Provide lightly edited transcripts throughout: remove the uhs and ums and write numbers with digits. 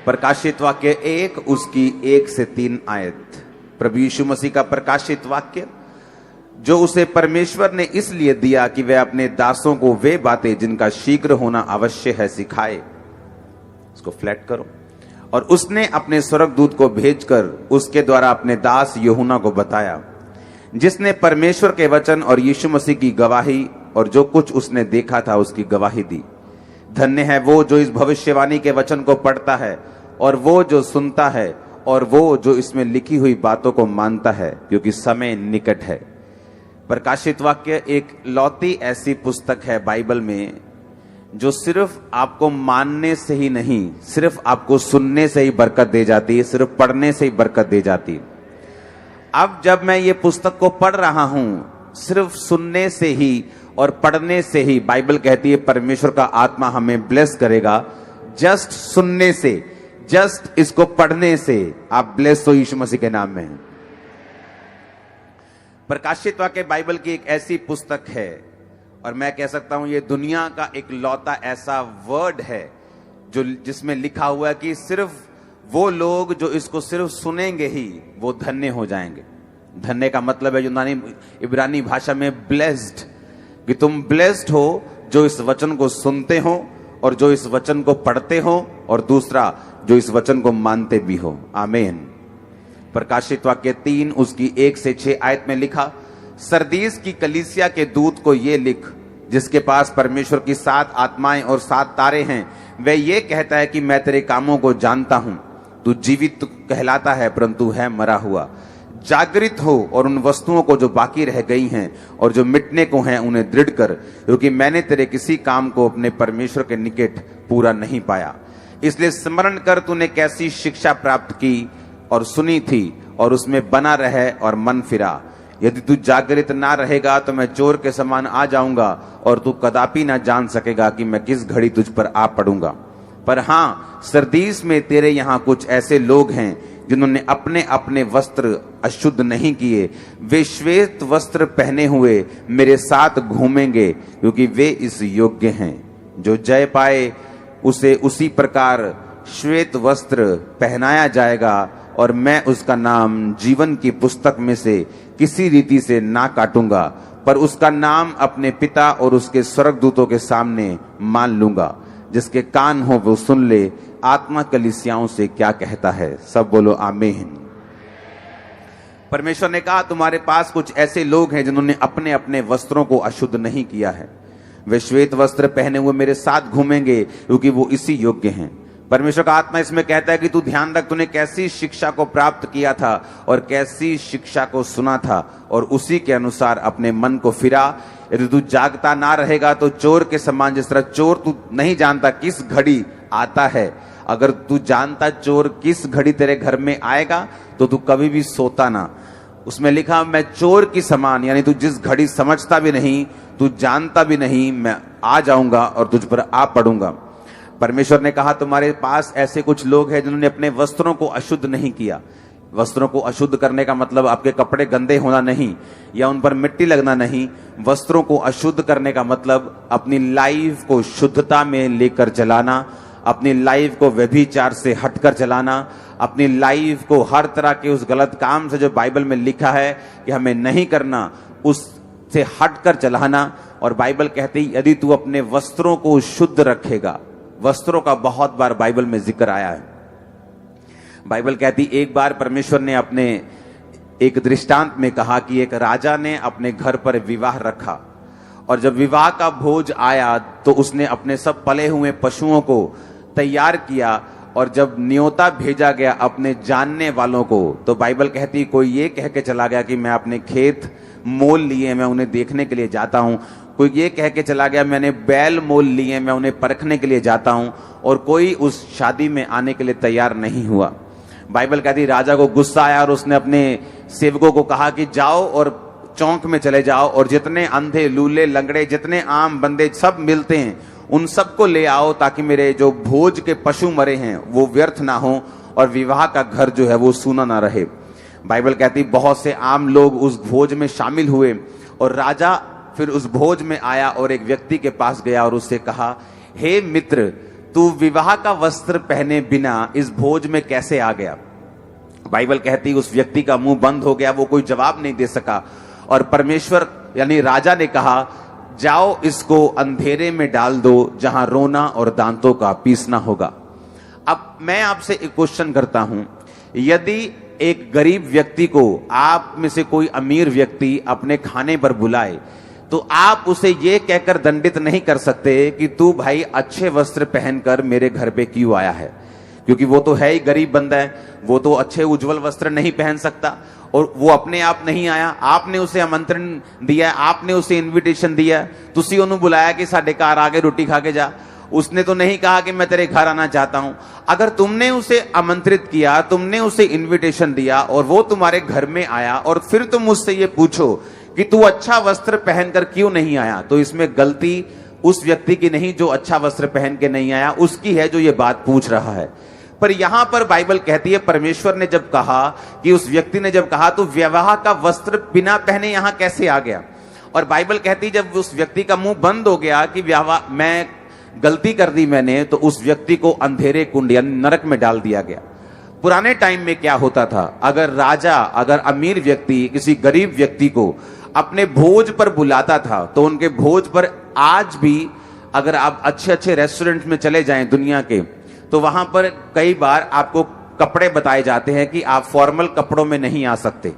प्रकाशित वाक्य 1 उसकी 1 से 3 आयत। प्रभु यीशु मसीह का प्रकाशित वाक्य जो उसे परमेश्वर ने इसलिए दिया कि वह अपने दासों को वे बातें जिनका शीघ्र होना आवश्यक है सिखाए। इसको फ्लैट करो। और उसने अपने स्वर्गदूत को भेजकर उसके द्वारा अपने दास यूहन्ना को बताया, जिसने परमेश्वर के वचन और यीशु मसीह की गवाही और जो कुछ उसने देखा था उसकी गवाही दी। धन्य है वो जो इस भविष्यवाणी के वचन को पढ़ता है और वो जो सुनता है और वो जो इसमें लिखी हुई बातों को मानता है, क्योंकि समय निकट है। प्रकाशित वाक्य एक लौती ऐसी पुस्तक है बाइबल में जो सिर्फ आपको मानने से ही नहीं, सिर्फ आपको सुनने से ही बरकत दे जाती है, सिर्फ पढ़ने से ही बरकत दे जाती है। अब जब मैं ये पुस्तक को पढ़ रहा हूं, सिर्फ सुनने से ही और पढ़ने से ही बाइबल कहती है परमेश्वर का आत्मा हमें ब्लेस करेगा। जस्ट सुनने से, जस्ट इसको पढ़ने से आप ब्लेस हो यीशु मसीह के नाम में। प्रकाशित वाक्य बाइबल की एक ऐसी पुस्तक है और मैं कह सकता हूं ये दुनिया का एक लौता ऐसा वर्ड है जो जिसमें लिखा हुआ है कि सिर्फ वो लोग जो इसको सिर्फ सुनेंगे ही वो धन्य हो जाएंगे। धन्य का मतलब है यूनानी इब्रानी भाषा में ब्लेस्ड, कि तुम ब्लेस्ड हो जो इस वचन को सुनते हो और जो इस वचन को पढ़ते हो और दूसरा जो इस वचन को मानते भी हो। आमीन। प्रकाशित वाक्य 3 उसकी 1 से 6 आयत में लिखा, सरदीस की कलीसिया के दूत को ये लिख, जिसके पास परमेश्वर की 7 आत्माएं और 7 तारे हैं। वह ये कहता है कि मैं तेरे कामों को जानता हूं, तू जीवित कहलाता है परंतु है मरा हुआ। जागृत हो और उन वस्तुओं को जो बाकी रह गई हैं और जो मिटने को हैं उन्हें दृढ़ कर, क्योंकि मैंने तेरे किसी काम को अपने परमेश्वर के निकट पूरा नहीं पाया। इसलिए स्मरण कर तूने कैसी शिक्षा प्राप्त की और सुनी थी और उसमें बना रहे और मन फिरा। यदि तू जागृत ना रहेगा तो मैं चोर के समान आ जाऊंगा और तू कदापि ना जान सकेगा कि मैं किस घड़ी तुझ पर आ पड़ूंगा। पर हां, सरदीस में तेरे यहां कुछ ऐसे लोग हैं जिन्होंने अपने अपने वस्त्र अशुद्ध नहीं किए। वे श्वेत वस्त्र पहने हुए मेरे साथ घूमेंगे, क्योंकि वे इस योग्य हैं। जो जय पाए उसे उसी प्रकार श्वेत वस्त्र पहनाया जाएगा और मैं उसका नाम जीवन की पुस्तक में से किसी रीति से ना काटूंगा, पर उसका नाम अपने पिता और उसके स्वर्गदूतों के सामने मान लूंगा। जिसके कान हो वो सुन ले, आत्मा कलीसियाओं से क्या कहता है। सब बोलो आमीन। परमेश्वर ने कहा तुम्हारे पास कुछ ऐसे लोग हैं जिन्होंने अपने अपने वस्त्रों को अशुद्ध नहीं किया है। वे श्वेत वस्त्र पहने हुए मेरे साथ घूमेंगे, क्योंकि वो इसी योग्य हैं। परमेश्वर का आत्मा इसमें कहता है कि तू ध्यान रख, तूने कैसी शिक्षा को प्राप्त किया था और कैसी शिक्षा को सुना था और उसी के अनुसार अपने मन को फिरा। यदि तू जागता ना रहेगा तो चोर के समान, जिस तरह चोर तू नहीं जानता किस घड़ी आता है, अगर तू जानता चोर किस घड़ी तेरे घर में आएगा तो तू कभी भी सोता ना। उसमें लिखा मैं चोर की समान, यानी तू जिस घड़ी समझता भी नहीं, तू जानता भी नहीं, मैं आ जाऊंगा और तुझ पर आ पड़ूंगा। परमेश्वर ने कहा तुम्हारे पास ऐसे कुछ लोग हैं जिन्होंने अपने वस्त्रों को अशुद्ध नहीं किया। वस्त्रों को अशुद्ध करने का मतलब आपके कपड़े गंदे होना नहीं या उन पर मिट्टी लगना नहीं। वस्त्रों को अशुद्ध करने का मतलब अपनी लाइफ को शुद्धता में लेकर चलाना, अपनी लाइफ को व्यभिचार से हटकर चलाना, अपनी लाइफ को हर तरह के उस गलत काम से जो बाइबल में लिखा है कि हमें नहीं करना, उससे हटकर चलाना। और बाइबल कहती है यदि तू अपने वस्त्रों को शुद्ध रखेगा, वस्त्रों का बहुत बार बाइबल में जिक्र आया है। बाइबल कहती एक बार परमेश्वर ने अपने एक दृष्टांत में कहा कि एक राजा ने अपने घर पर विवाह रखा और जब विवाह का भोज आया तो उसने अपने सब पले हुए पशुओं को तैयार किया और जब न्योता भेजा गया अपने जानने वालों को, तो बाइबल कहती कोई ये कह के चला गया कि मैं अपने खेत मोल लिए, मैं उन्हें देखने के लिए जाता हूं। कोई ये कह के चला गया मैंने बैल मोल लिए, मैं उन्हें परखने के लिए जाता हूं। और कोई उस शादी में आने के लिए तैयार नहीं हुआ। बाइबल कहती राजा को गुस्सा आया और उसने अपने सेवकों को कहा कि जाओ और चौक में चले जाओ और जितने अंधे, लूले, लंगड़े, जितने आम बंदे सब मिलते हैं उन सबको ले आओ, ताकि मेरे जो भोज के पशु मरे हैं वो व्यर्थ ना हो और विवाह का घर जो है वो सूना ना रहे। बाइबल कहती बहुत से आम लोग उस भोज में शामिल हुए और राजा फिर उस भोज में आया और एक व्यक्ति के पास गया और उससे कहा हे मित्र, तू विवाह का वस्त्र पहने बिना इस भोज में कैसे आ गया? बाइबल कहती उस व्यक्ति का मुंह बंद हो गया, वो कोई जवाब नहीं दे सका। और परमेश्वर यानी राजा ने कहा, जाओ इसको अंधेरे में डाल दो जहां रोना और दांतों का पीसना होगा। अब मैं आपसे एक क्वेश्चन करता हूं, यदि एक गरीब व्यक्ति को आप में से कोई अमीर व्यक्ति अपने खाने पर बुलाए, तो आप उसे यह कहकर दंडित नहीं कर सकते कि तू भाई अच्छे वस्त्र पहनकर मेरे घर पे क्यों आया है, क्योंकि वो तो है ही गरीब बंदा है, वो तो अच्छे उज्जवल वस्त्र नहीं पहन सकता और वो अपने आप नहीं आया। आपने उसे आमंत्रण दिया, आपने उसे इनविटेशन दिया, तुसी ओनू बुलाया कि साडे घर आके रोटी खा के जा। उसने तो नहीं कहा कि मैं तेरे घर आना चाहता हूं। अगर तुमने उसे आमंत्रित किया, तुमने उसे इनविटेशन दिया और वो तुम्हारे घर में आया और फिर तुम उससे ये पूछो कि तू अच्छा वस्त्र पहनकर क्यों नहीं आया, तो इसमें गलती उस व्यक्ति की नहीं जो अच्छा वस्त्र पहन के नहीं आया, उसकी है जो ये बात पूछ रहा है। पर यहां पर बाइबल कहती है, परमेश्वर ने जब कहा कि उस व्यक्ति ने जब कहा तो विवाह का वस्त्र बिना पहने यहां कैसे आ गया? और बाइबल कहती जब उस व्यक्ति का मुंह बंद हो गया कि विवाह मैं गलती कर दी मैंने, तो उस व्यक्ति को अंधेरे कुंड यानी नरक में डाल दिया गया। पुराने टाइम में क्या होता था, अगर राजा, अगर अमीर व्यक्ति किसी गरीब व्यक्ति को अपने भोज पर बुलाता था, तो उनके भोज पर आज भी अगर आप अच्छे अच्छे रेस्टोरेंट में चले जाएं दुनिया के, तो वहां पर कई बार आपको कपड़े बताए जाते हैं कि आप फॉर्मल कपड़ों में नहीं आ सकते,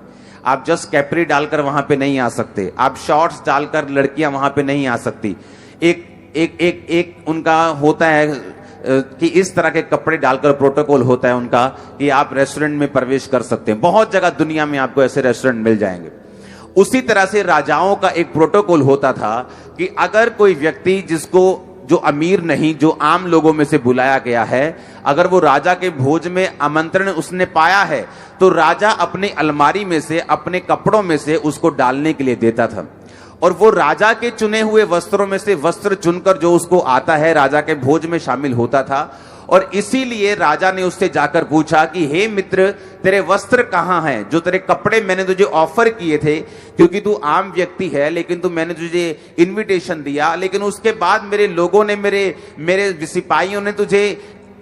आप जस्ट कैपरी डालकर वहां पे नहीं आ सकते, आप शॉर्ट्स डालकर लड़कियां वहां पे नहीं आ सकती। एक एक एक एक उनका होता है कि इस तरह के कपड़े डालकर प्रोटोकॉल होता है उनका कि आप रेस्टोरेंट में प्रवेश कर सकते हैं। बहुत जगह दुनिया में आपको ऐसे रेस्टोरेंट मिल जाएंगे। उसी तरह से राजाओं का एक प्रोटोकॉल होता था कि अगर कोई व्यक्ति जिसको जो अमीर नहीं, जो आम लोगों में से बुलाया गया है, अगर वो राजा के भोज में आमंत्रण उसने पाया है, तो राजा अपने अलमारी में से, अपने कपड़ों में से उसको डालने के लिए देता था। और वो राजा के चुने हुए वस्त्रों में से वस्त्र चुनकर जो उसको आता है राजा के भोज में शामिल होता था। और इसीलिए राजा ने उससे जाकर पूछा कि हे मित्र, तेरे वस्त्र कहां हैं, जो तेरे कपड़े मैंने तुझे ऑफर किए थे, क्योंकि तू आम व्यक्ति है, लेकिन तू मैंने तुझे इनविटेशन दिया, लेकिन उसके बाद मेरे लोगों ने, मेरे सिपाहियों ने तुझे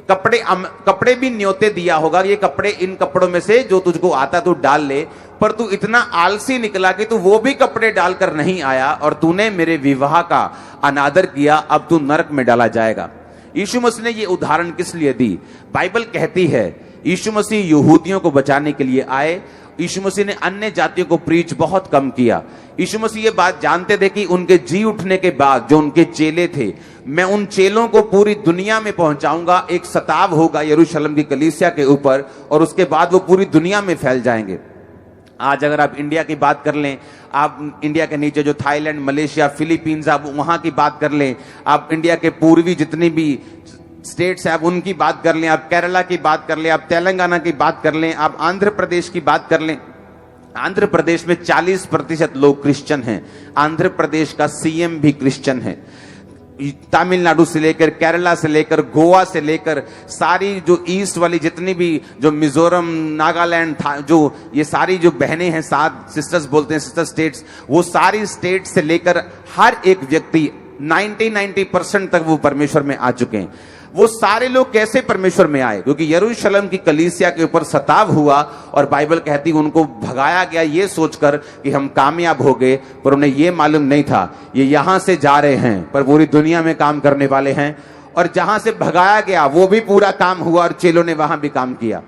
कपड़े भी न्योते दिया होगा, ये कपड़े इन कपड़ों में से जो तुझको आता तू डाल ले, पर तू इतना आलसी निकला कि तू वो भी कपड़े डालकर नहीं आया और तूने मेरे विवाह का अनादर किया, अब तू नरक में डाला जाएगा। यीशु मसीह ने ये उदाहरण किस लिए दी? बाइबल कहती है यीशु मसीह यहूदियों को बचाने के लिए आए। यीशु मसीह ने अन्य जातियों को प्रीच बहुत कम किया। यीशु मसीह ये बात जानते थे कि उनके जी उठने के बाद जो उनके चेले थे, मैं उन चेलों को पूरी दुनिया में पहुंचाऊंगा, एक सताव होगा यरूशलेम की कलीसिया के ऊपर और उसके बाद वो पूरी दुनिया में फैल जाएंगे। आज अगर आप इंडिया की बात कर लें, आप इंडिया के नीचे जो थाईलैंड, मलेशिया, फिलीपींस, आप वहां की बात कर लें, आप इंडिया के पूर्वी जितनी भी स्टेट्स हैं आप उनकी बात कर लें, आप केरला की बात कर लें, आप तेलंगाना की बात कर लें, आप आंध्र प्रदेश की बात कर लें। आंध्र प्रदेश में 40% लोग क्रिश्चियन हैं। आंध्र प्रदेश का सीएम भी क्रिश्चियन है। तमिलनाडु से लेकर, केरला से लेकर, गोवा से लेकर, सारी जो ईस्ट वाली जितनी भी, जो मिजोरम, नागालैंड था, जो ये सारी जो बहनें हैं, 7 सिस्टर्स बोलते हैं, सिस्टर स्टेट्स, वो सारी स्टेट से लेकर हर एक व्यक्ति 90% तक वो परमेश्वर में आ चुके हैं। वो सारे लोग कैसे परमेश्वर में आए? क्योंकि यरूशलेम की कलीसिया के ऊपर सताव हुआ और बाइबल कहती उनको भगाया गया ये सोचकर कि हम कामयाब हो गए, पर उन्हें ये मालूम नहीं था ये यहां से जा रहे हैं पर पूरी दुनिया में काम करने वाले हैं। और जहां से भगाया गया वो भी पूरा काम हुआ और चेलों ने वहां भी काम किया।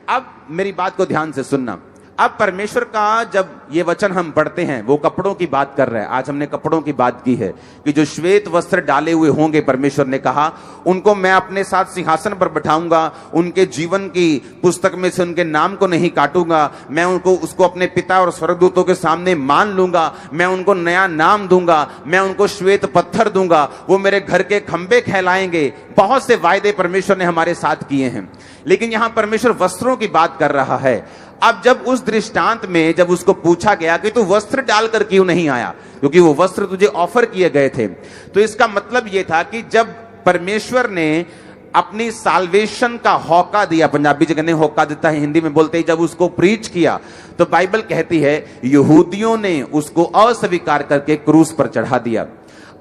अब मेरी बात को ध्यान से सुनना। अब परमेश्वर का जब ये वचन हम पढ़ते हैं वो कपड़ों की बात कर रहे हैं। आज हमने कपड़ों की बात की है कि जो श्वेत वस्त्र डाले हुए होंगे, परमेश्वर ने कहा उनको मैं अपने साथ सिंहासन पर बैठाऊंगा, उनके जीवन की पुस्तक में से उनके नाम को नहीं काटूंगा, मैं उनको उसको अपने पिता और स्वर्गदूतों के सामने मान लूंगा, मैं उनको नया नाम दूंगा, मैं उनको श्वेत पत्थर दूंगा, वो मेरे घर के खंबे कहलाएंगे। बहुत से वायदे परमेश्वर ने हमारे साथ किए हैं, लेकिन यहां परमेश्वर वस्त्रों की बात कर रहा है। अब जब उस दृष्टांत में जब उसको पूछा गया कि तू वस्त्र डालकर क्यों नहीं आया, क्योंकि वो वस्त्र तुझे ऑफर किए गए थे, तो इसका मतलब यह था कि जब परमेश्वर ने अपनी साल्वेशन का होका दिया, पंजाबी जगह ने होका देता है, हिंदी में बोलते हैं, जब उसको प्रीच किया, तो बाइबल कहती है यहूदियों ने उसको अस्वीकार करके क्रूस पर चढ़ा दिया।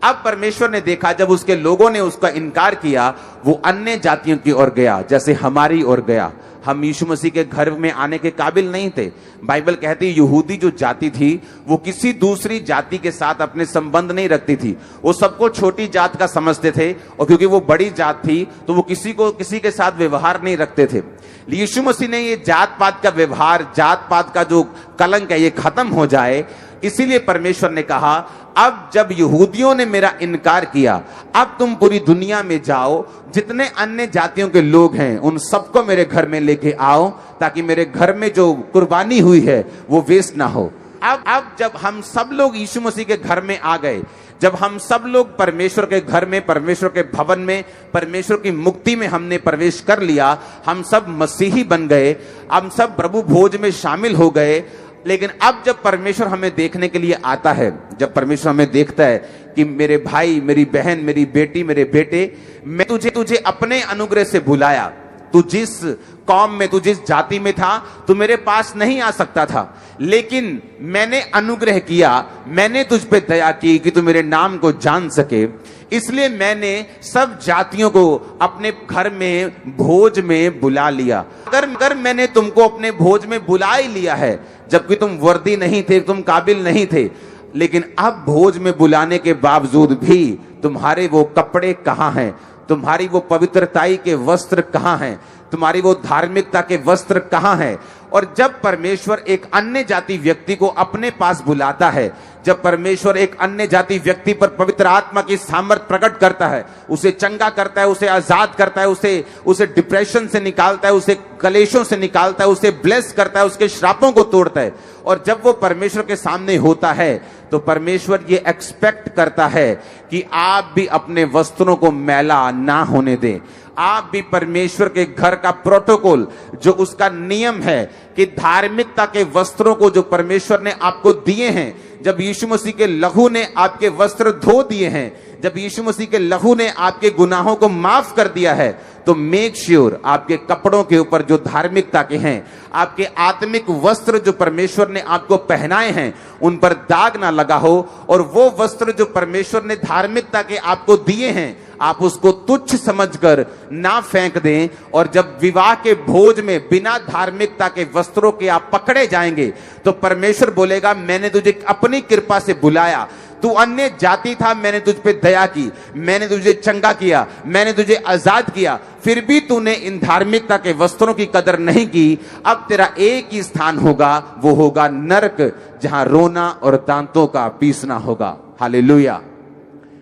अब परमेश्वर ने देखा जब उसके लोगों ने उसका इनकार किया, वो अन्य जातियों की ओर गया, जैसे हमारी ओर गया। हम यीशु मसीह के घर में आने के काबिल नहीं थे। बाइबल कहती है यहूदी जो जाति थी वो किसी दूसरी जाति के साथ अपने संबंध नहीं रखती थी। वो सबको छोटी जात का समझते थे, और क्योंकि वो बड़ी जात थी तो वो किसी के साथ व्यवहार नहीं रखते थे। यीशु मसीह ने ये जात पात का व्यवहार, जात पात का जो कलंक है, ये खत्म हो जाए, इसीलिए परमेश्वर ने कहा अब जब यहूदियों ने मेरा इनकार किया, अब तुम पूरी दुनिया में जाओ, जितने अन्य जातियों के लोग हैं उन सबको मेरे घर में लेके आओ, ताकि मेरे घर में जो कुर्बानी हुई है वो वेस्ट ना हो। अब जब हम सब लोग यीशु मसीह के घर में आ गए, जब हम सब लोग परमेश्वर के घर में, परमेश्वर के भवन में, परमेश्वर की मुक्ति में हमने प्रवेश कर लिया, हम सब मसीही बन गए, हम सब प्रभु भोज में शामिल हो गए। लेकिन अब जब परमेश्वर हमें देखने के लिए आता है, जब परमेश्वर हमें देखता है कि मेरे भाई, मेरी बहन, मेरी बेटी, मेरे बेटे, मैं तुझे अपने अनुग्रह से बुलाया, तू जिस कौम में, तू जिस जाति में था, तू मेरे पास नहीं आ सकता था, लेकिन मैंने अनुग्रह किया, मैंने तुझ पे दया की कि तू मेरे नाम को जान सके, इसलिए मैंने सब जातियों को अपने घर में भोज में बुला लिया। अगर मैंने तुमको अपने भोज में बुला ही लिया है, जबकि तुम वर्दी नहीं थे, तुम काबिल नहीं थे, लेकिन अब भोज में बुलाने के बावजूद भी तुम्हारे वो कपड़े कहाँ हैं, तुम्हारी वो पवित्रताई के वस्त्र कहाँ हैं, तुम्हारी वो धार्मिकता के वस्त्र कहाँ हैं। और जब परमेश्वर एक अन्य जाति व्यक्ति को अपने पास बुलाता है, जब परमेश्वर एक अन्य जाति व्यक्ति पर पवित्र आत्मा की सामर्थ प्रकट करता है, उसे चंगा करता है, उसे आजाद करता है, उसे डिप्रेशन से निकालता है, उसे कलेशों से निकालता है, उसे ब्लेस करता है, उसके श्रापों को तोड़ता है, और जब वो परमेश्वर के सामने होता है तो परमेश्वर ये एक्सपेक्ट करता है कि आप भी अपने वस्त्रों को मैला ना होने दें। आप भी परमेश्वर के घर का प्रोटोकॉल, जो उसका नियम है कि धार्मिकता के वस्त्रों को जो परमेश्वर ने आपको दिए हैं, जब यीशु मसीह के लहू ने आपके वस्त्र धो दिए हैं, जब यीशु मसीह के लहू ने आपके गुनाहों को माफ कर दिया है, तो मेक श्योर आपके कपड़ों के ऊपर जो धार्मिकता के हैं, आपके आत्मिक वस्त्र जो परमेश्वर ने आपको पहनाए हैं, उन पर दाग ना लगा हो, और वो वस्त्र जो परमेश्वर ने धार्मिकता के आपको दिए हैं, आप उसको तुच्छ समझकर ना फेंक दें। और जब विवाह के भोज में बिना धार्मिकता के वस्त्रों के आप पकड़े जाएंगे, तो परमेश्वर बोलेगा मैंने तुझे अपनी कृपा से बुलाया, तू अन्य जाति था, मैंने तुझ पे दया की, मैंने तुझे चंगा किया, मैंने तुझे आजाद किया, फिर भी तूने इन धार्मिकता के वस्त्रों की कदर नहीं की। अब तेरा एक ही स्थान होगा, वो होगा नरक, जहां रोना और दांतों का पीसना होगा। हालेलुया।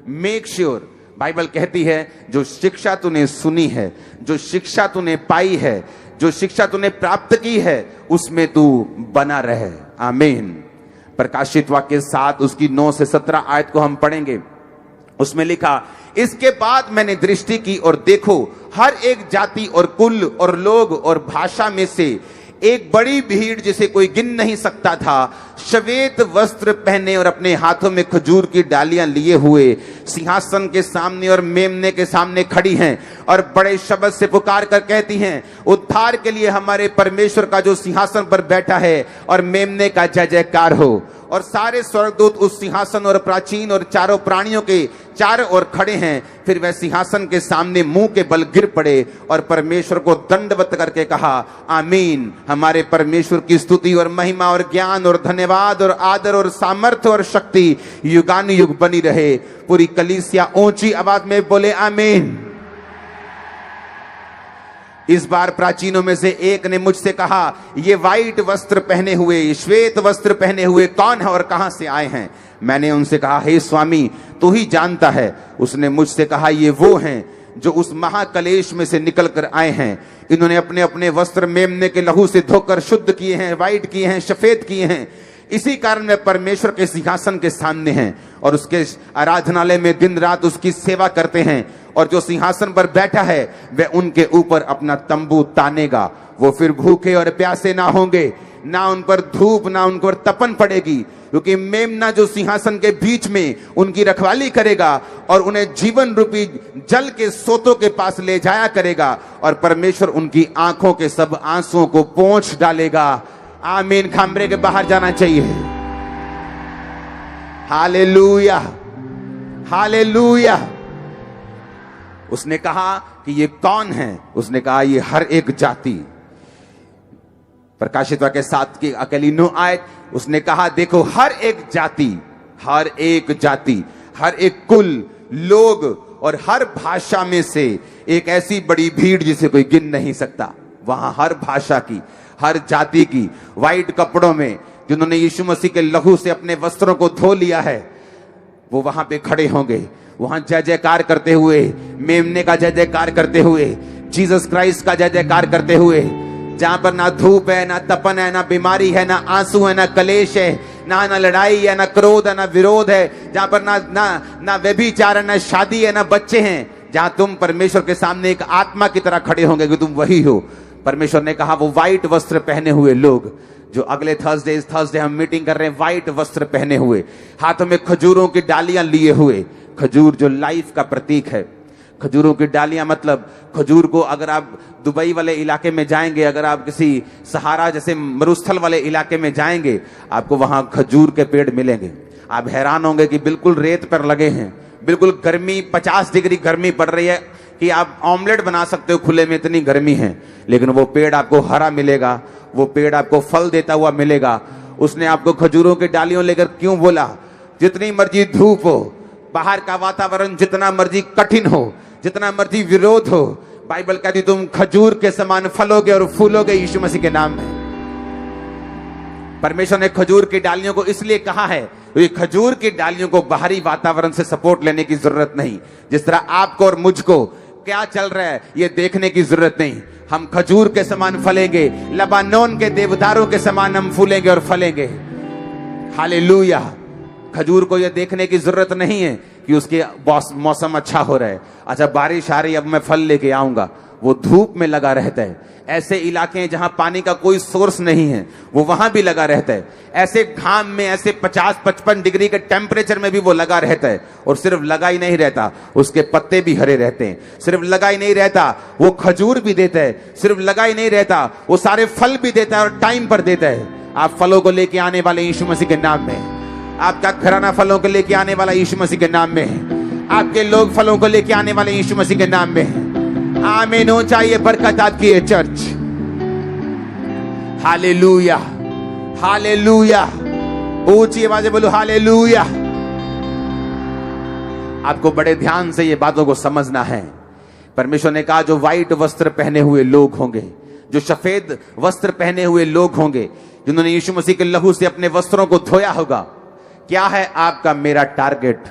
मेक श्योर, बाइबल कहती है जो शिक्षा तूने सुनी है, जो शिक्षा तूने पाई है, जो शिक्षा तूने प्राप्त की है, उसमें तू बना रहे। आमीन। प्रकाशित वाक्य 7 उसकी 9 से 17 आयत को हम पढ़ेंगे। उसमें लिखा, इसके बाद मैंने दृष्टि की और देखो हर एक जाति और कुल और लोग और भाषा में से एक बड़ी भीड़ जिसे कोई गिन नहीं सकता था, श्वेत वस्त्र पहने और अपने हाथों में खजूर की डालियां लिए हुए सिंहासन के सामने और मेमने के सामने खड़ी हैं, और बड़े शब्द से पुकार कर कहती हैं, उद्धार के लिए हमारे परमेश्वर का जो सिंहासन पर बैठा है और मेमने का जय जयकार हो। और सारे स्वर्गदूत उस सिंहासन और प्राचीन और चारों प्राणियों के चारों ओर खड़े हैं। फिर वह सिंहासन के सामने मुंह के बल गिर पड़े और परमेश्वर को दंडवत करके कहा, आमीन। हमारे परमेश्वर की स्तुति और महिमा और ज्ञान और धन्यवाद और आदर और सामर्थ्य और शक्ति युगानुयुग बनी रहे। पूरी कलीसिया ऊंची आवाज में बोले आमीन। इस बार प्राचीनों में से एक ने मुझसे कहा, ये वाइट वस्त्र पहने हुए, श्वेत वस्त्र पहने हुए कौन है और कहां से आए हैं? मैंने उनसे कहा, हे स्वामी, तू ही जानता है। उसने मुझसे कहा, ये वो हैं जो उस महाकलेश में से निकल कर आए हैं। इन्होंने अपने अपने वस्त्र मेमने के लहू से धोकर शुद्ध किए हैं, वाइट किए हैं, सफेद किए हैं। इसी कारण वे परमेश्वर के सिंहासन के सामने हैं और उसके आराधनालय में दिन रात उसकी सेवा करते हैं। और जो सिंहासन पर बैठा है वह उनके ऊपर अपना तंबू तानेगा। वो फिर भूखे और प्यासे ना होंगे, ना उन पर धूप ना उन पर तपन पड़ेगी, क्योंकि मेमना जो सिंहासन के बीच में उनकी रखवाली करेगा और उन्हें जीवन रूपी जल के सोतों के पास ले जाया करेगा। और परमेश्वर उनकी आंखों के सब आंसुओं को पोंछ डालेगा। आमीन। कमरे के बाहर जाना चाहिए। Hallelujah, hallelujah. उसने कहा कि ये कौन है? उसने कहा ये हर एक जाति। प्रकाशित वाक्य 7 की अकेली 9 आयत, उसने कहा देखो हर एक जाति, हर एक जाति, हर एक कुल, लोग और हर भाषा में से एक ऐसी बड़ी भीड़ जिसे कोई गिन नहीं सकता। वहां हर भाषा की, हर जाति की, वाइट कपड़ों में, जिन्होंने यीशु मसीह के लहू से अपने वस्त्रों को धो लिया है, वो वहां पे खड़े होंगे। वहां जय जयकार करते हुए, मेमने का जय जयकार करते हुए, जीसस क्राइस्ट का जय जयकार करते हुए। जहां पर ना धूप है, ना तपन है, ना बीमारी है, ना आंसू है, ना कलेश है, ना लड़ाई है, ना क्रोध है, ना विरोध है। जहां पर ना व्यभिचार है, ना शादी है, ना बच्चे हैं। जहां तुम परमेश्वर के सामने एक आत्मा की तरह खड़े होंगे कि तुम वही हो। परमेश्वर ने कहा वो व्हाइट वस्त्र पहने हुए लोग, जो अगले थर्सडे हम मीटिंग कर रहे हैं, व्हाइट वस्त्र पहने हुए, हाथों में खजूरों की डालियां लिए हुए। खजूर जो लाइफ का प्रतीक है। खजूरों की डालियां मतलब खजूर को, अगर आप दुबई वाले इलाके में जाएंगे, अगर आप किसी सहारा जैसे मरुस्थल वाले इलाके में जाएंगे, आपको वहां खजूर के पेड़ मिलेंगे। आप हैरान होंगे कि बिल्कुल रेत पर लगे हैं, बिल्कुल गर्मी, 50 डिग्री गर्मी पड़ रही है कि आप ऑमलेट बना सकते हो खुले में, इतनी गर्मी है। लेकिन वो पेड़ आपको हरा मिलेगा, वो पेड़ आपको फल देता हुआ मिलेगा। उसने आपको खजूरों की डालियों लेकर क्यों बोला? जितनी मर्जी धूप हो, बाहर का वातावरण जितना मर्जी कठिन हो, जितना मर्जी विरोध हो, बाइबल कहती तुम खजूर के समान फलोगे और फूलोगे यीशु मसीह के नाम में। परमेश्वर ने खजूर की डालियों को इसलिए कहा है, क्योंकि खजूर की डालियों को बाहरी वातावरण से सपोर्ट लेने की जरूरत नहीं। जिस तरह आपको और मुझको क्या चल रहा है ये देखने की जरूरत नहीं। हम खजूर के समान फलेंगे, लबानोन के देवदारों के समान हम फूलेंगे और फलेंगे। हालेलुया। खजूर को यह देखने की जरूरत नहीं है कि उसके मौसम अच्छा हो रहा है, अच्छा बारिश आ रही है, अब मैं फल लेके आऊंगा। वो धूप में लगा रहता है। ऐसे इलाके हैं जहां पानी का कोई सोर्स नहीं है, वो वहां भी लगा रहता है। ऐसे घाम में, ऐसे 50-55 डिग्री के टेम्परेचर में भी वो लगा रहता है। और सिर्फ लगा ही नहीं रहता, उसके पत्ते भी हरे रहते हैं। सिर्फ लगा ही नहीं रहता, वो खजूर भी देता है। सिर्फ लगा ही नहीं रहता, वो सारे फल भी देता है और टाइम पर देता है। आप फलों को लेके आने वाले यीशु मसीह के नाम में। आपका घराना फलों को लेके आने वाला यीशु मसीह के नाम में है। आपके लोग फलों को लेके आने वाले यीशु मसीह के नाम में है। आमीन हो चाहिए बरकत आपकी है चर्च। Hallelujah, hallelujah. ऊंची आवाज से बोलो हालेलुया। आपको बड़े ध्यान से ये बातों को समझना है। परमेश्वर ने कहा जो व्हाइट वस्त्र पहने हुए लोग होंगे, जो सफेद वस्त्र पहने हुए लोग होंगे, जिन्होंने यीशु मसीह के लहू से अपने वस्त्रों को धोया होगा। क्या है आपका मेरा टारगेट?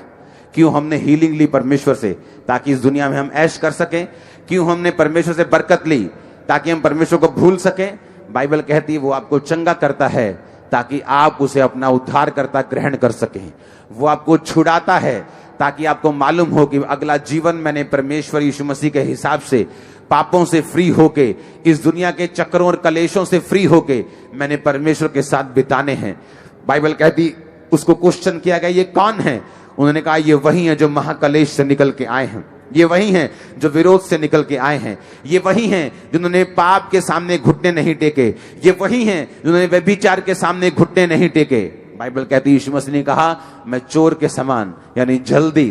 क्यों हमने हीलिंग ली परमेश्वर से? ताकि इस दुनिया में हम ऐश कर सकें। क्यों हमने परमेश्वर से बरकत ली? ताकि हम परमेश्वर को भूल सकें। बाइबल कहती है वो आपको चंगा करता है ताकि आप उसे अपना उद्धारकर्ता ग्रहण कर सकें। वो आपको छुड़ाता है ताकि आपको मालूम हो कि अगला जीवन मैंने परमेश्वर यीशु मसीह के हिसाब से पापों से फ्री होके, इस दुनिया के चक्रों और कलेशों से फ्री होके मैंने परमेश्वर के साथ बिताने हैं। बाइबल कहती, उसको क्वेश्चन किया गया ये कौन है? उन्होंने कहा ये वही है जो महाकलेश से निकल के आए हैं। ये वही हैं जो विरोध से निकल के आए हैं। ये वही हैं जिन्होंने पाप के सामने घुटने नहीं टेके। ये वही हैं जिन्होंने व्यभिचार के सामने घुटने नहीं टेके। बाइबल कहती है यीशु मसीह ने कहा मैं चोर के समान, यानी जल्दी,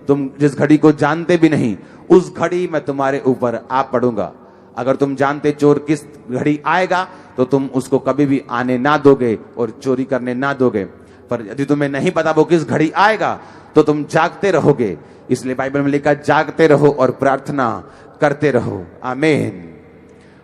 तुम जिस घड़ी को जानते भी नहीं उस घड़ी मैं तुम्हारे ऊपर आ पड़ूंगा। अगर तुम जानते चोर किस घड़ी आएगा तो तुम उसको कभी भी आने ना दोगे और चोरी करने ना दोगे। पर यदि तुम्हें नहीं पता वो किस घड़ी आएगा तो तुम जागते रहोगे। इसलिए बाइबल में लिखा जागते रहो और प्रार्थना करते रहो। आमीन।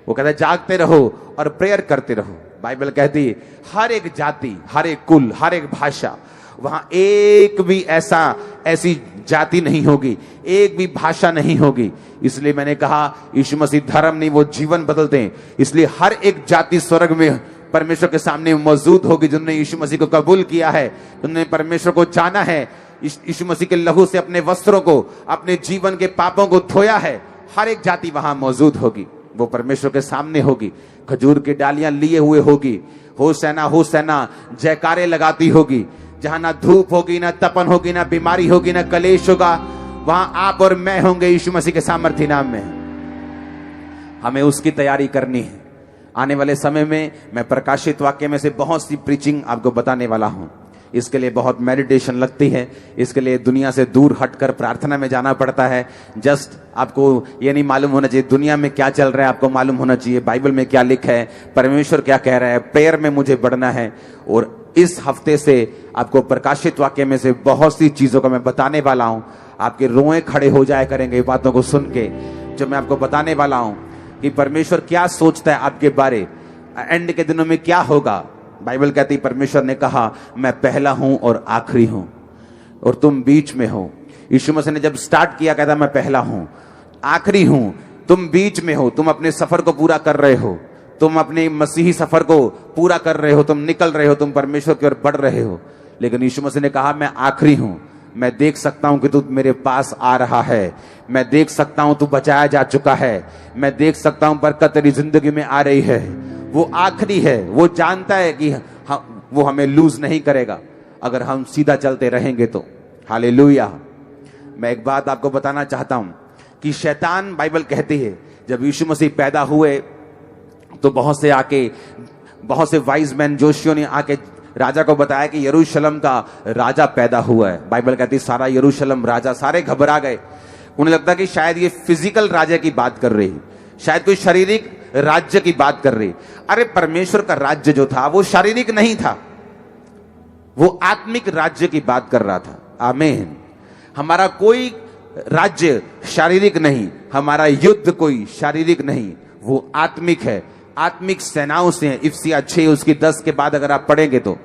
वो कहता है जागते रहो और प्रेयर करते रहो। बाइबल कहती है हर एक जाति, हर एक कुल, हर एक भाषा, वहां एक भी ऐसी जाति नहीं होगी, एक भी भाषा नहीं होगी। इसलिए मैंने कहा यीशु मसीह धर्म नहीं, वो जीवन बदलते हैं। इसलिए हर एक जाति स्वर्ग में परमेश्वर के सामने मौजूद होगी जिन्होंने यीशु मसीह को कबूल किया है, जिन्होंने परमेश्वर को जाना है, यीशु मसीह के लहू से अपने वस्त्रों को, अपने जीवन के पापों को धोया है। हर एक जाति वहां मौजूद होगी, वो परमेश्वर के सामने होगी, खजूर की डालियां लिए हुए होगी, होसैना होसैना जयकारे लगाती होगी। जहां ना धूप होगी, ना तपन होगी, ना बीमारी होगी, ना कलेश होगा, वहां आप और मैं होंगे यीशु मसीह के सामर्थ्य नाम में। हमें उसकी तैयारी करनी है। आने वाले समय में मैं प्रकाशित वाक्य में से बहुत सी प्रीचिंग आपको बताने वाला हूं इसके लिए बहुत मेडिटेशन लगती है, इसके लिए दुनिया से दूर हटकर प्रार्थना में जाना पड़ता है। जस्ट आपको ये नहीं मालूम होना चाहिए दुनिया में क्या चल रहा है, आपको मालूम होना चाहिए बाइबल में क्या लिखा है, परमेश्वर क्या कह रहा है, प्रेयर में मुझे बढ़ना है। और इस हफ्ते से आपको प्रकाशित वाक्य में से बहुत सी चीजों को मैं बताने वाला हूं। आपके रोए खड़े हो जाया करेंगे बातों को सुन के, जब मैं आपको बताने वाला हूं कि परमेश्वर क्या सोचता है आपके बारे, एंड के दिनों में क्या होगा। बाइबल कहती परमेश्वर ने कहा मैं पहला हूं और आखिरी हूं और तुम बीच में हो। यीशु मसीह ने जब स्टार्ट किया कहता मैं पहला हूं, आखिरी हूं, तुम बीच में हो। तुम अपने सफर को पूरा कर रहे हो, तुम अपने मसीही सफर को पूरा कर रहे हो, तुम निकल रहे हो, तुम परमेश्वर की ओर बढ़ रहे हो। लेकिन यीशु मसीह ने कहा मैं आखिरी हूं, मैं देख सकता हूं कि तू मेरे पास आ रहा है, मैं देख सकता हूं तू बचाया जा चुका है, मैं देख सकता हूं बरकत तेरी जिंदगी में आ रही है। वो आखिरी है, वो जानता है कि वो हमें लूज नहीं करेगा अगर हम सीधा चलते रहेंगे तो। हालेलुया। मैं एक बात आपको बताना चाहता हूं कि शैतान, बाइबल कहती है जब यीशु मसीह पैदा हुए तो बहुत से वाइज मैन जोशियों ने आके राजा को बताया कि यरूशलेम का राजा पैदा हुआ है। बाइबल कहती है सारा यरूशलेम राजा, सारे घबरा गए। उन्हें लगता कि शायद ये फिजिकल राजा की बात कर रही, शायद कोई शारीरिक राज्य की बात कर रही। अरे परमेश्वर का राज्य जो था वो शारीरिक नहीं था, वो आत्मिक राज्य की बात कर रहा था। आमीन। हमारा कोई राज्य शारीरिक नहीं, हमारा युद्ध कोई शारीरिक नहीं, वो आत्मिक है, आत्मिक सेनाओं से है। इफ्सिया 6 उसकी 10 के बाद अगर आप पढ़ेंगे तो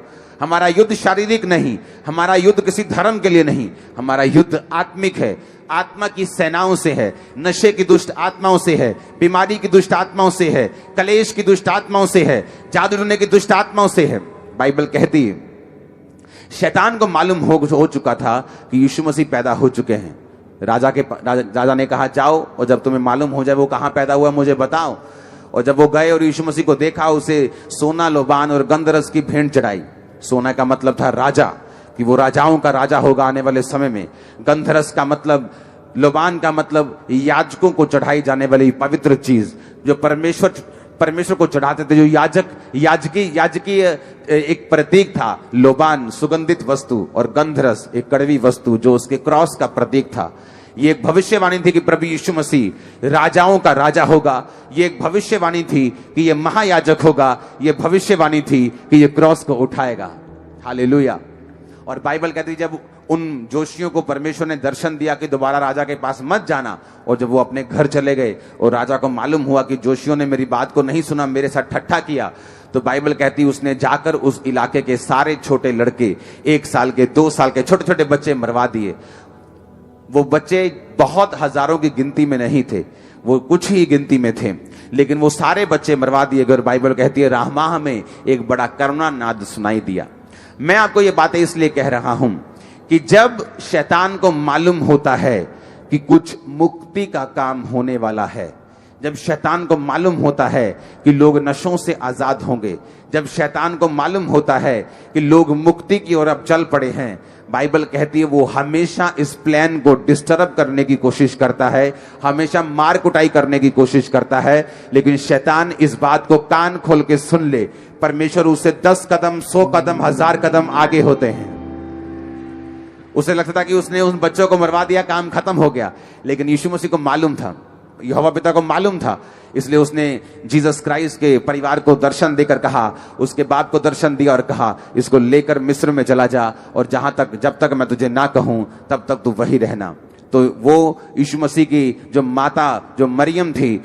हमारा युद्ध शारीरिक नहीं, हमारा युद्ध किसी धर्म के लिए नहीं, हमारा युद्ध आत्मिक है, आत्मा की सेनाओं से है, नशे की दुष्ट आत्माओं से है, बीमारी की दुष्ट आत्माओं से है, कलेश की दुष्ट आत्माओं से है, जादू टोने की दुष्ट आत्माओं से है। बाइबल कहती है शैतान को मालूम हो चुका था कि यीशु मसीह पैदा हो चुके हैं। राजा ने कहा जाओ और जब तुम्हें मालूम हो जाए वो कहां पैदा हुआ मुझे बताओ। और जब वो गए और यीशु मसीह को देखा, उसे सोना, लोबान और गंधरस की भेंट चढ़ाई। सोना का मतलब था राजा, कि वो राजाओं का राजा होगा आने वाले समय में। गंधरस का मतलब, लोबान का मतलब याजकों को चढ़ाई जाने वाली पवित्र चीज जो परमेश्वर को चढ़ाते थे, जो याजकी एक प्रतीक था। लोबान सुगंधित वस्तु और गंधरस एक कड़वी वस्तु जो उसके क्रॉस का प्रतीक था। ये एक भविष्यवाणी थी कि प्रभु यीशु मसीह राजाओं का राजा होगा। ये एक भविष्यवाणी थी कि ये महायाजक होगा। ये भविष्यवाणी थी कि ये क्रॉस को उठाएगा। हालेलुया। और बाइबल कहती है जब उन जोशियों को परमेश्वर ने दर्शन दिया कि दोबारा राजा के पास मत जाना, और जब वो अपने घर चले गए और राजा को मालूम हुआ कि जोशियों ने मेरी बात को नहीं सुना, मेरे साथ ठट्ठा किया, तो बाइबल कहती है उसने जाकर उस इलाके के सारे छोटे लड़के, 1 साल के, 2 साल के छोटे छोटे बच्चे मरवा दिए। वो बच्चे बहुत हजारों की गिनती में नहीं थे, वो कुछ ही गिनती में थे, लेकिन वो सारे बच्चे मरवा दिए गए। बाइबल कहती है राहमाह में एक बड़ा करुणा नाद सुनाई दिया। मैं आपको ये बातें इसलिए कह रहा हूं कि जब शैतान को मालूम होता है कि कुछ मुक्ति का काम होने वाला है, जब शैतान को मालूम होता है कि लोग नशों से आजाद होंगे, जब शैतान को मालूम होता है कि लोग मुक्ति की ओर अब चल पड़े हैं, बाइबल कहती है वो हमेशा इस प्लान को डिस्टर्ब करने की कोशिश करता है, हमेशा मार कुटाई करने की कोशिश करता है। लेकिन शैतान इस बात को कान खोल के सुन ले, परमेश्वर उससे 10 कदम, 100 कदम, 1000 कदम आगे होते हैं। उसे लगता था कि उसने उन बच्चों को मरवा दिया, काम खत्म हो गया। लेकिन यीशु मसीह को मालूम था, यहोवा पिता को मालूम था, इसलिए उसने जीसस क्राइस्ट के परिवार को दर्शन देकर कहा, उसके बाप को दर्शन दिया और कहा इसको लेकर मिस्र में चला जा, और जब तक मैं तुझे ना कहूं तब तक तू वही रहना। तो वो यीशु मसीह की जो माता, जो मरियम थी,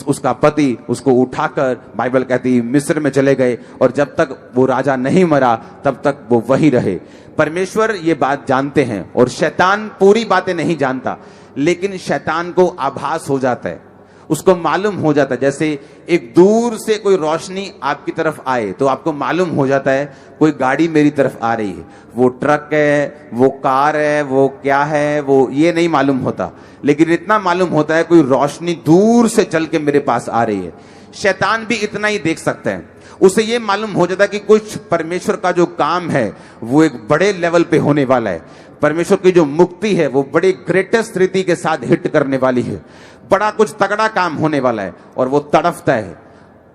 उसका पति उसको उठाकर बाइबल कहती मिस्र में चले गए, और जब तक वो राजा नहीं मरा तब तक वो वही रहे। परमेश्वर ये बात जानते हैं और शैतान पूरी बातें नहीं जानता, लेकिन शैतान को आभास हो जाता है, उसको मालूम हो जाता है। जैसे एक दूर से कोई रोशनी आपकी तरफ आए तो आपको मालूम हो जाता है कोई गाड़ी मेरी तरफ आ रही है, वो ट्रक है, वो कार है, वो क्या है, वो ये नहीं मालूम होता, लेकिन इतना मालूम होता है कोई रोशनी दूर से चल के मेरे पास आ रही है। शैतान भी इतना ही देख सकता है, उसे ये मालूम हो जाता है कि कुछ परमेश्वर का जो काम है वो एक बड़े लेवल पे होने वाला है। परमेश्वर की जो मुक्ति है वो बड़े ग्रेटेस्ट रीति के साथ हिट करने वाली है, बड़ा कुछ तगड़ा काम होने वाला है। और वो तड़फता है,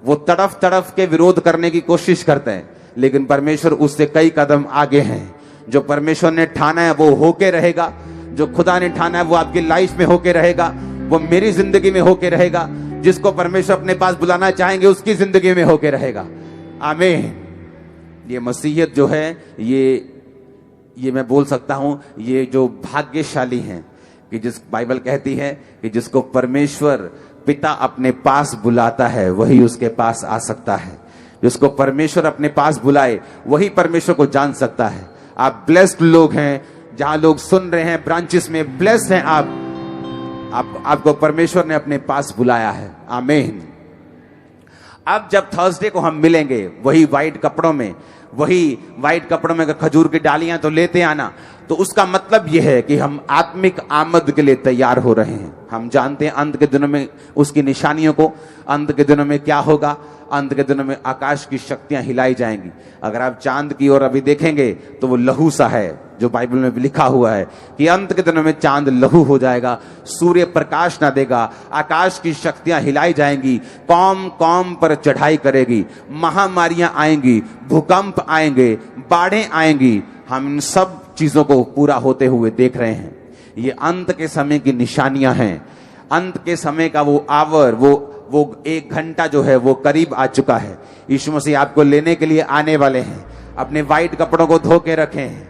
वो तड़फ के विरोध करने की कोशिश करते हैं, लेकिन परमेश्वर उससे कई कदम आगे हैं। जो परमेश्वर ने ठाना है वो होके रहेगा, जो खुदा ने ठाना है वो आपकी लाइफ में होके रहेगा, वो मेरी जिंदगी में होके रहेगा, जिसको परमेश्वर अपने पास बुलाना चाहेंगे उसकी जिंदगी में होके रहेगा। आमीन। ये मसीहियत जो है ये मैं बोल सकता हूं, ये जो भाग्यशाली हैं कि जिस बाइबल कहती है कि जिसको परमेश्वर पिता अपने पास बुलाता है वही उसके पास आ सकता है। जिसको परमेश्वर अपने पास बुलाए वही परमेश्वर को जान सकता है। आप ब्लेस्ड लोग हैं, जहां लोग सुन रहे हैं ब्रांचेस में, ब्लेस्ड हैं आपको परमेश्वर ने अपने पास बुलाया है। आमीन। अब जब थर्सडे को हम मिलेंगे वही व्हाइट कपड़ों में, अगर खजूर की डालियां तो लेते आना, तो उसका मतलब यह है कि हम आत्मिक आमद के लिए तैयार हो रहे हैं। हम जानते हैं अंत के दिनों में उसकी निशानियों को, अंत के दिनों में क्या होगा। अंत के दिनों में आकाश की शक्तियां हिलाई जाएंगी। अगर आप चांद की ओर अभी देखेंगे तो वो लहू सा है, जो बाइबल में भी लिखा हुआ है कि अंत के दिनों में चांद लहू हो जाएगा, सूर्य प्रकाश ना देगा, आकाश की शक्तियां हिलाई जाएंगी, कौम कौम पर चढ़ाई करेगी, महामारियां आएंगी, भूकंप आएंगे, बाढ़ें आएंगी। हम इन सब चीजों को पूरा होते हुए देख रहे हैं। ये अंत के समय की निशानियां हैं। अंत के समय का वो आवर, वो 1 घंटा जो है वो करीब आ चुका है। यीशु मसीह आपको लेने के लिए आने वाले हैं। अपने व्हाइट कपड़ों को धो के रखे हैं।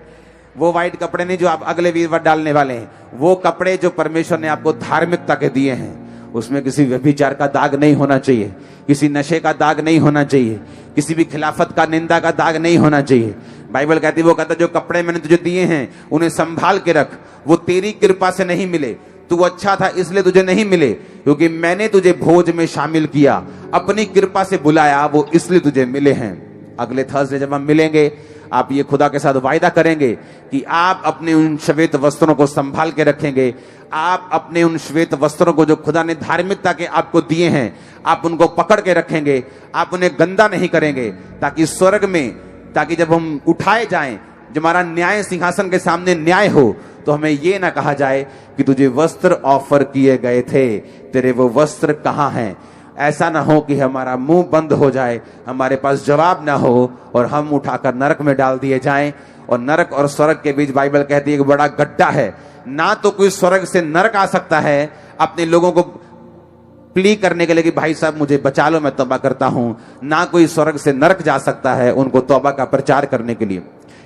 वो व्हाइट कपड़े नहीं जो आप अगले वीरवार डालने वाले हैं, वो कपड़े जो परमेश्वर ने आपको धार्मिकता के दिए हैं। उसमें किसी व्यभिचार का दाग नहीं होना चाहिए, किसी नशे का दाग नहीं होना चाहिए, किसी भी खिलाफत का, निंदा का दाग नहीं होना चाहिए। बाइबल कहती है, वो कहता जो कपड़े मैंने तुझे दिए हैं उन्हें संभाल के रख। वो तेरी कृपा से नहीं मिले, तू अच्छा था इसलिए तुझे नहीं मिले, क्योंकि मैंने तुझे भोज में शामिल किया, अपनी कृपा से बुलाया, वो इसलिए तुझे मिले हैं। अगले थर्सडे जब हम मिलेंगे, आप ये खुदा के साथ वायदा करेंगे कि आप अपने उन श्वेत वस्त्रों को संभाल के रखेंगे। आप अपने उन श्वेत वस्त्रों को जो खुदा ने धार्मिकता के आपको दिए हैं, आप उनको पकड़ के रखेंगे। आप उन्हें गंदा नहीं करेंगे, ताकि स्वर्ग में, ताकि जब हम उठाए जाएं, जब हमारा न्याय सिंहासन के सामने न्याय हो, तो हमें ये ना कहा जाए कि तुझे वस्त्र ऑफर किए गए थे, तेरे वो वस्त्र कहां हैं। ऐसा ना हो कि हमारा मुंह बंद हो जाए, हमारे पास जवाब ना हो और हम उठाकर नरक में डाल दिए जाएं। और नरक और स्वर्ग के बीच बाइबल कहती है कि बड़ा गड्ढा है। ना तो कोई स्वर्ग से नरक आ सकता है अपने लोगों को प्ली करने के लिए कि भाई साहब मुझे बचा लो, मैं तौबा करता हूं, ना कोई स्वर्ग से नरक जा सकता है उनको तौबा का प्रचार करने के लिए।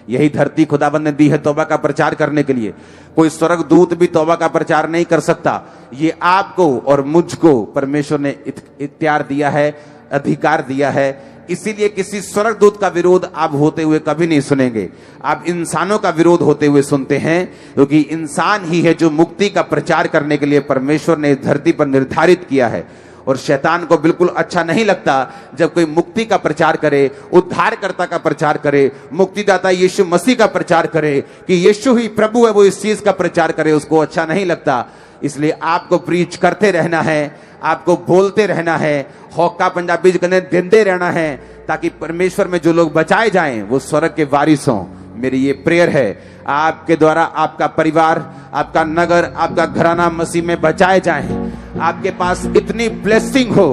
यही धरती खुदाबंद ने दी है तौबा का प्रचार करने के लिए। कोई स्वर्ग दूत भी तौबा का प्रचार नहीं कर सकता। ये आपको और मुझको परमेश्वर ने इख्तियार दिया है, अधिकार दिया है। इसीलिए किसी स्वर्ग दूत का विरोध आप होते हुए कभी नहीं सुनेंगे। आप इंसानों का विरोध होते हुए सुनते हैं, क्योंकि इंसान ही है जो मुक्ति का प्रचार करने के लिए परमेश्वर ने धरती पर निर्धारित किया है। और शैतान को बिल्कुल अच्छा नहीं लगता जब कोई मुक्ति का प्रचार करे, उद्धारकर्ता का प्रचार करे, मुक्तिदाता यीशु मसीह का प्रचार करे कि यीशु ही प्रभु है, वो इस चीज का प्रचार करे, उसको अच्छा नहीं लगता। इसलिए आपको प्रीच करते रहना है, आपको बोलते रहना है, हौका पंजाबी कहने देते रहना है, ताकि परमेश्वर में जो लोग बचाए जाएं वो स्वर्ग के वारिस हों। मेरी ये प्रेयर है, आपके द्वारा आपका परिवार, आपका नगर, आपका घराना मसीह में बचाए जाएं। आपके पास इतनी ब्लेसिंग हो,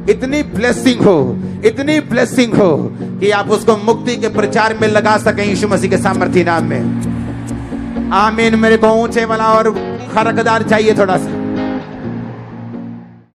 इतनी ब्लेसिंग हो, इतनी ब्लेसिंग हो कि आप उसको मुक्ति के प्रचार में लगा सकें यीशु मसीह के सामर्थ्य नाम में। आमीन। मेरे को ऊंचे वाला और खरकदार चाहिए थोड़ा सा।